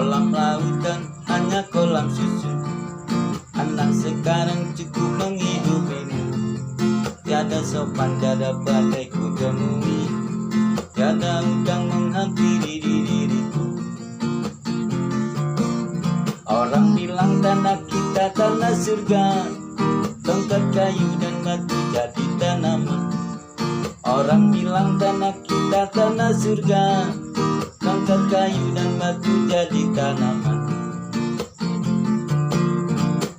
Kolam lautan hanya kolam susu. Anak sekarang cukup menghidupimu. Tiada sopan, tiada badai ku temui. Tiada udang menghampiri diriku. Orang bilang tanah kita tanah surga, tongkat kayu dan batu jadi tanaman. Orang bilang tanah kita tanah surga, tongkat kayu dan batu jadi tanaman.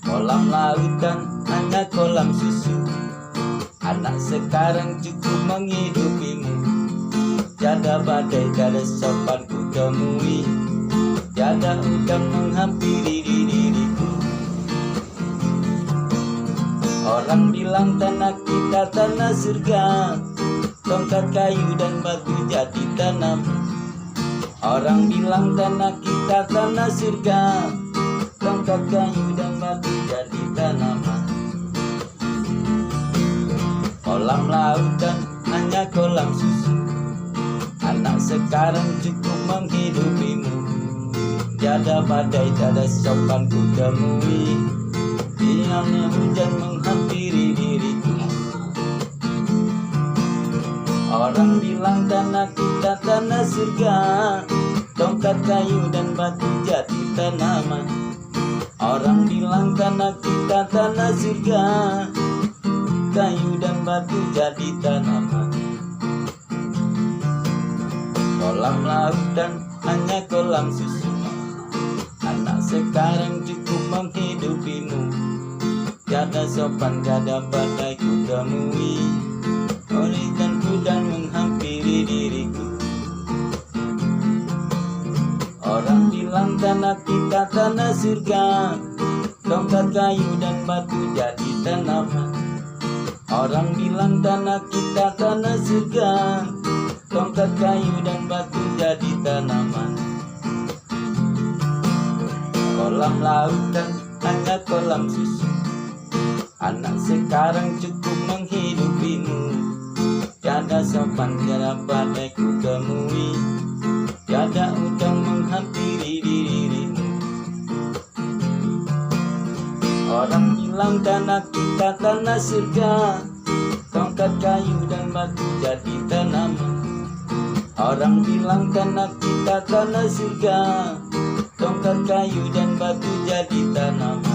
Kolam lautan hanya kolam susu. Anak sekarang cukup menghidupimu. Tiada badai, tiada sopan ku temui. Tiada udang menghampiri diriku. Orang bilang tanah kita tanah surga, tongkat kayu dan batu jadi tanam. Orang bilang tanah kita tanah surga, tongkat kayu dan batu jadi tanaman. Kolam lautan hanya kolam susu. Anak sekarang cukup menghidupimu. Tiada badai, tiada sopan ku temui. Diamnya hujan menghampiri diriku. Orang bilang tanah kita tanah surga, tongkat kayu dan batu jadi tanaman. Orang bilang tanah kita tanah surga, kayu dan batu jadi tanaman. Kolam lautan hanya kolam susu. Anak sekarang cukup menghidupimu. Tiada sopan, tiada badai ku temui. Oli dan udang menghampiri diriku. Orang bilang tanah kita tanah surga, tongkat kayu dan batu jadi tanaman. Orang bilang tanah kita tanah surga, tongkat kayu dan batu jadi tanaman. Kolam lautan hanya kolam susu. Anak sekarang cukup menghidupimu. Tiada sopan, tiada badai ku temui. Tiada udang menghampiri dirimu. Orang bilang tanah kita tanah surga, tongkat kayu dan batu jadi tanaman. Orang bilang tanah kita tanah surga, tongkat kayu dan batu jadi tanaman.